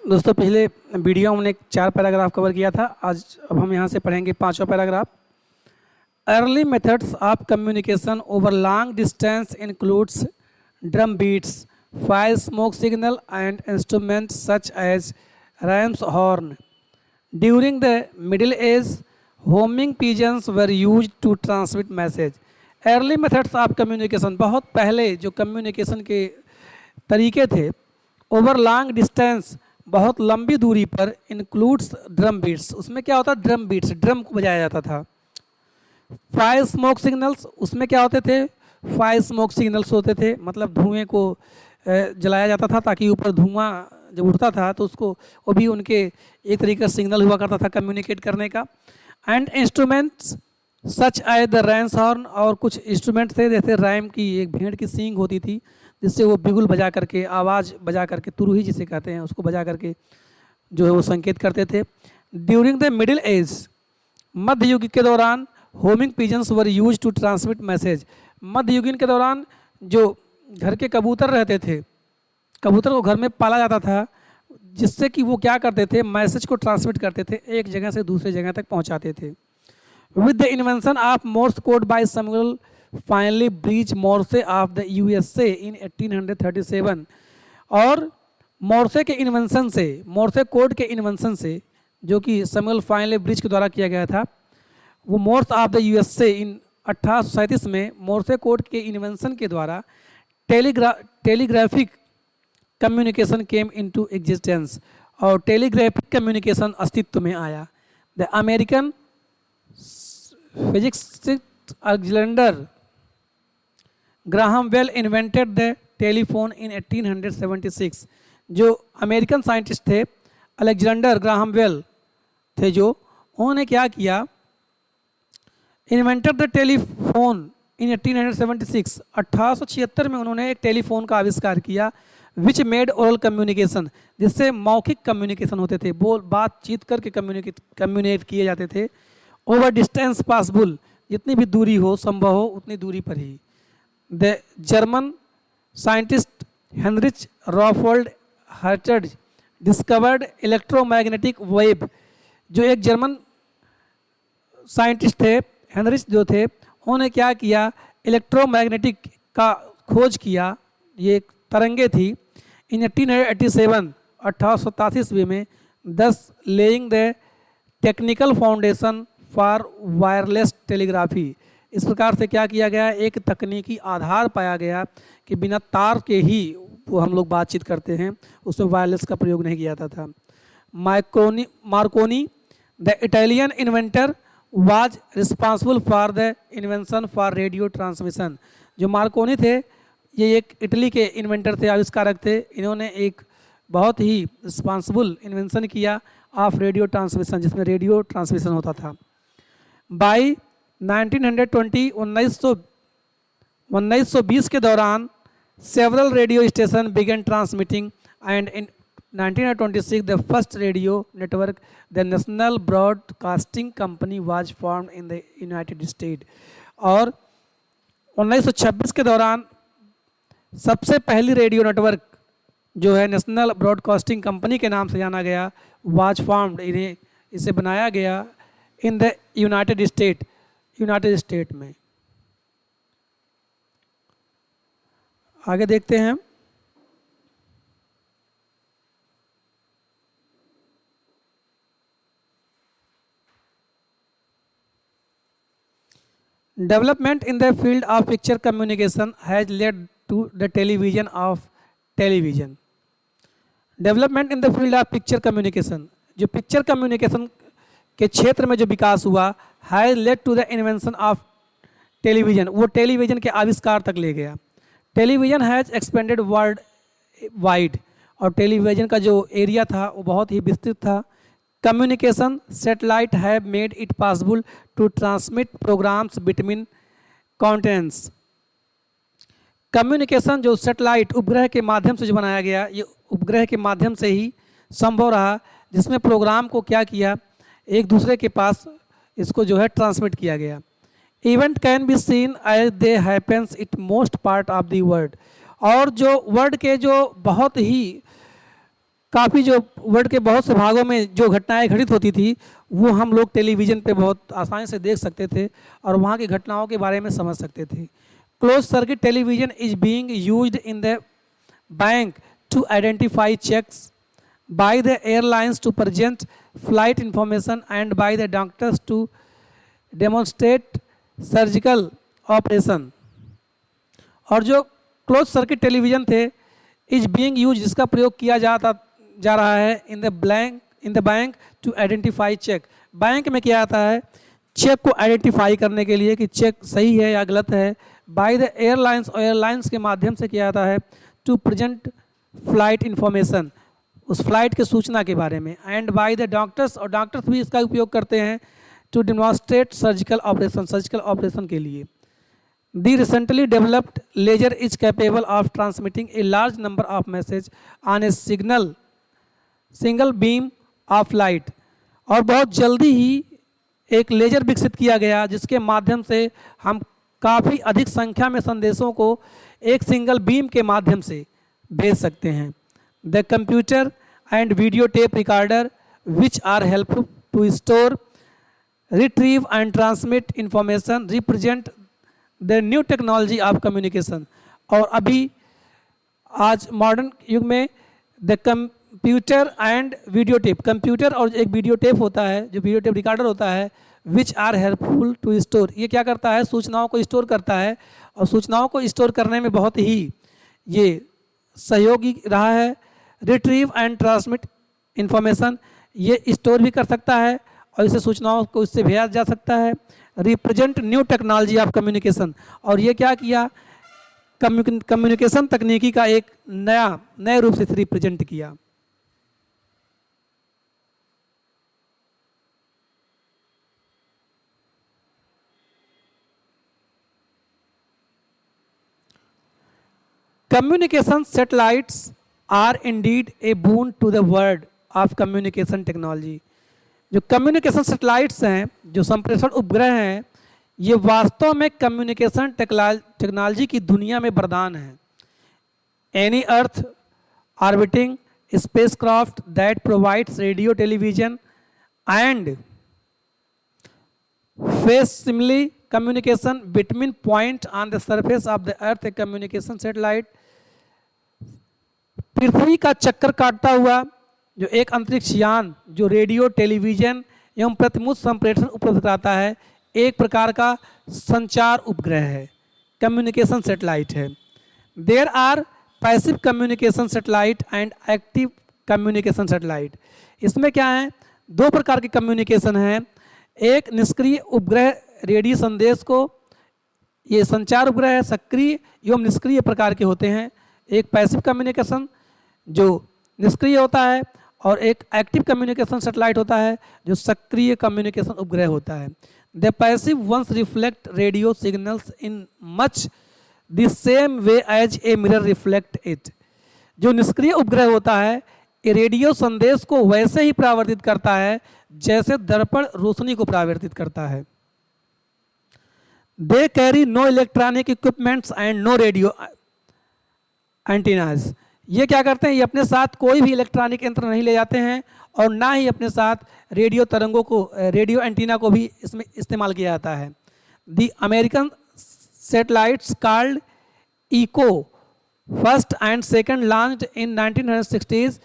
दोस्तों पिछले वीडियो में हमने 4 पैराग्राफ कवर किया था। आज अब हम यहाँ से पढ़ेंगे 5वां paragraph. Early methods of communication over long distance includes drum beats, fire smoke signal and instruments such as rams horn. During the middle age homing pigeons were used to transmit message. Early methods of communication, बहुत पहले जो communication के तरीके थे over long distance, बहुत लंबी दूरी पर, इंक्लूड्स ड्रम बीट्स, उसमें क्या होता है ड्रम बीट्स, ड्रम को बजाया जाता था। फायर स्मोक सिग्नल्स, उसमें क्या होते थे फायर स्मोक सिग्नल्स होते थे, मतलब धुएं को जलाया जाता था ताकि ऊपर धुआं जब उठता था तो उसको वो भी उनके एक तरीके का सिग्नल हुआ करता था कम्युनिकेट करने का। And instruments such as the ram's horn, और कुछ इंस्ट्रूमेंट थे जैसे रैम की एक भेड़ की सींग होती थी जिससे वो बिगुल बजा करके, आवाज़ बजा करके, तुरही जिसे कहते हैं उसको बजा करके जो है वो संकेत करते थे। ड्यूरिंग द मिडिल एज, मध्य युग के दौरान, homing pigeons were used to transmit message. मध्य युगीन के दौरान जो घर के कबूतर रहते थे, कबूतर को घर में पाला जाता था जिससे कि वो क्या करते थे, मैसेज को ट्रांसमिट करते थे, एक जगह से दूसरे जगह तक पहुंचाते थे। With the invention of Morse code by Samuel Finley Breese Morse of the USA in 1837, और मोर्से के इन्वेंशन से, मोर्से कोड के इन्वेंशन से जो कि सैमुअल फाइनली ब्रीच के द्वारा किया गया था, वो Morse of the USA in 1837 में मोर्से कोड के इन्वेंशन के द्वारा telegraphic communication came into existence, और टेलीग्राफिक कम्युनिकेशन अस्तित्व में आया। The American physicist Alexander Graham Bell invented the telephone in 1876। जो अमेरिकन साइंटिस्ट थे अलेक्जेंडर ग्राहम बेल थे, जो उन्होंने क्या किया, इन्वेंटेड द टेलीफोन इन 1876, 1876 में उन्होंने एक टेलीफोन का आविष्कार किया, विच मेड ओरल कम्युनिकेशन, जिससे मौखिक कम्युनिकेशन होते थे, बोल बातचीत करके कम्युनिकेट किए जाते थे, ओवर डिस्टेंस पॉसिबल, जितनी भी दूरी हो, संभव हो उतनी दूरी पर ही। The German scientist Heinrich Rudolf Hertz discovered electromagnetic wave. जो एक जर्मन साइंटिस्ट थे हेनरिच जो थे, उन्होंने क्या किया, इलेक्ट्रोमैग्नेटिक का खोज किया, ये एक तरंगे थी। इन 1887, 1887 में, दस laying the technical foundation for wireless telegraphy. इस प्रकार से क्या किया गया, एक तकनीकी आधार पाया गया कि बिना तार के ही वो हम लोग बातचीत करते हैं, उसमें वायरलेस का प्रयोग नहीं किया जाता था। Markovnikov the Italian inventor was responsible for the invention for radio transmission. जो मार्कोनी थे ये एक इटली के इन्वेंटर थे, आविष्कारक थे, इन्होंने एक बहुत ही रिस्पॉन्सिबल इन्वेंशन किया ऑफ रेडियो ट्रांसमिशन, जिसमें रेडियो ट्रांसमिशन होता था। बाई 1920, 1920 के दौरान several radio station began transmitting, and in 1926 the first radio network the national broadcasting company was formed in the United State. और 1926 के दौरान सबसे पहली रेडियो नेटवर्क जो है नेशनल ब्रॉडकास्टिंग कंपनी के नाम से जाना गया, वाज फॉर्म्ड, इसे बनाया गया इन द यूनाइटेड स्टेट में। आगे देखते हैं। Development in the field of picture communication has led to the television of television. Development in the field of picture communication, जो पिक्चर कम्युनिकेशन के क्षेत्र में जो विकास हुआ, has led to the invention of television, वो टेलीविजन के आविष्कार तक ले गया। Television has expanded world wide, और टेलीविजन का जो एरिया था वो बहुत ही विस्तृत था। Communication satellite have made it possible to transmit programmes between continents. Communication जो सैटेलाइट उपग्रह के माध्यम से जो बनाया गया, ये उपग्रह के माध्यम से ही संभव रहा, जिसमें प्रोग्राम को क्या किया, एक दूसरे के पास इसको जो है ट्रांसमिट किया गया। Event can be seen as they happens it most part of the world, और जो वर्ड के जो बहुत ही काफ़ी जो वर्ल्ड के बहुत से भागों में जो घटनाएं घटित होती थी वो हम लोग टेलीविज़न पे बहुत आसानी से देख सकते थे और वहाँ की घटनाओं के बारे में समझ सकते थे। Close circuit television is being used in the bank to identify cheques by the airlines to present flight information and by the doctors to demonstrate surgical operation। और जो क्लोज सर्किट टेलीविज़न थे इज बीइंग यूज, जिसका प्रयोग किया जा रहा है in the bank to identify cheque. Bank में किया जाता है चेक को आइडेंटिफाई करने के लिए कि चेक सही है या गलत है। बाय द एयरलाइंस, और एयरलाइंस के माध्यम से किया जाता है टू प्रेजेंट फ्लाइट इंफॉर्मेशन, उस फ्लाइट के सूचना के बारे में। एंड बाय द डॉक्टर्स, और डॉक्टर्स भी इसका उपयोग करते हैं टू डेमोन्स्ट्रेट सर्जिकल ऑपरेशन के लिए। The recently developed laser is capable of transmitting a large number of message on a single beam of light. और बहुत जल्दी ही एक लेजर विकसित किया गया जिसके माध्यम से हम काफ़ी अधिक संख्या में संदेशों को एक सिंगल बीम के माध्यम से भेज सकते हैं। The computer and video tape recorder which are helpful to store, retrieve and transmit information represent the new technology of communication. और अभी आज मॉडर्न युग में the computer and video tape, computer और एक वीडियो टेप होता है, जो वीडियो टेप रिकॉर्डर होता है, which are helpful to store, ये क्या करता है, सूचनाओं को स्टोर करता है और सूचनाओं को स्टोर करने में बहुत ही ये सहयोगी रहा है। रिट्रीव एंड ट्रांसमिट इंफॉर्मेशन, ये स्टोर भी कर सकता है और इसे सूचनाओं को इससे भेजा जा सकता है। Represent new technology of communication, और ये क्या किया, कम्युनिकेशन तकनीकी का एक नए रूप से रिप्रेजेंट किया। Communication satellites are indeed a boon to the world of communication technology। जो कम्युनिकेशन सैटेलाइट्स हैं, जो संप्रेषण उपग्रह हैं, ये वास्तव में कम्युनिकेशन टेक्नोलॉजी की दुनिया में वरदान है। Any earth orbiting spacecraft that provides radio, television and facsimile communication between point on the surface of the earth। a communication satellite पृथ्वी का चक्कर काटता हुआ जो एक अंतरिक्ष यान जो रेडियो, टेलीविजन एवं प्रतिमुख संप्रेषण उपलब्ध कराता है, एक प्रकार का संचार उपग्रह है, कम्युनिकेशन सैटेलाइट है। There are passive communication satellite and active communication satellite. इसमें क्या है, दो प्रकार के कम्युनिकेशन हैं। एक निष्क्रिय उपग्रह रेडियो संदेश को, ये संचार उपग्रह है, सक्रिय एवं निष्क्रिय प्रकार के होते हैं। एक पैसिव कम्युनिकेशन जो निष्क्रिय होता है और एक एक्टिव कम्युनिकेशन सैटेलाइट होता है जो सक्रिय कम्युनिकेशन उपग्रह होता है। The passive ones reflect radio signals in much the same way as a mirror reflect it. जो निष्क्रिय उपग्रह होता है ये रेडियो संदेश को वैसे ही परावर्तित करता है जैसे दर्पण रोशनी को परावर्तित करता है। They carry no electronic equipments and no radio antennas. ये क्या करते हैं, ये अपने साथ कोई भी इलेक्ट्रॉनिक यंत्र नहीं ले जाते हैं और ना ही अपने साथ रेडियो तरंगों को, रेडियो एंटीना को भी इसमें इस्तेमाल किया जाता है। The American satellites called Echo first and second launched in 1960s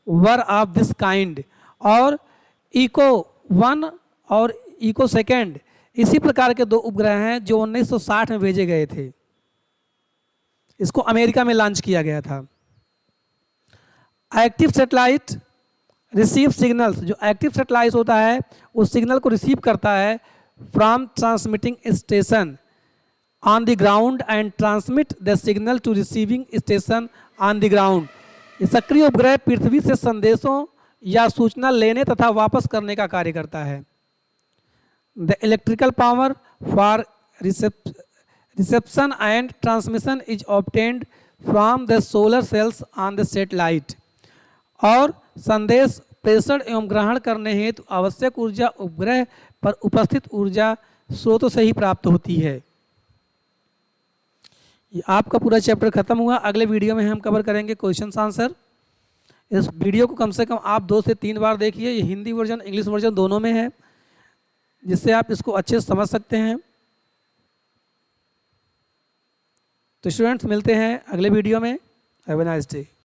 were of this kind. और इको 1 और इको सेकंड इसी प्रकार के दो उपग्रह हैं जो 1960 में भेजे गए थे। इसको अमेरिका में लॉन्च किया गया था। Active satellite receive signals. जो एक्टिव सैटेलाइट होता है उस सिग्नल को रिसीव करता है from transmitting station on the ground and transmit the signal to receiving station on the ground. ये सक्रिय उपग्रह पृथ्वी से संदेशों या सूचना लेने तथा वापस करने का कार्य करता है। The electrical power for reception and transmission is obtained from the solar cells on the satellite. और संदेश प्रेषण एवं ग्रहण करने हेतु आवश्यक ऊर्जा उपग्रह पर उपस्थित ऊर्जा स्रोतों से ही प्राप्त होती है। ये आपका पूरा चैप्टर खत्म हुआ। अगले वीडियो में हम कवर करेंगे क्वेश्चन आंसर। इस वीडियो को कम से कम आप 2 से 3 बार देखिए। ये हिंदी वर्जन इंग्लिश वर्जन दोनों में है, जिससे आप इसको अच्छे से समझ सकते हैं। तो स्टूडेंट्स मिलते हैं अगले वीडियो में। Have a nice day.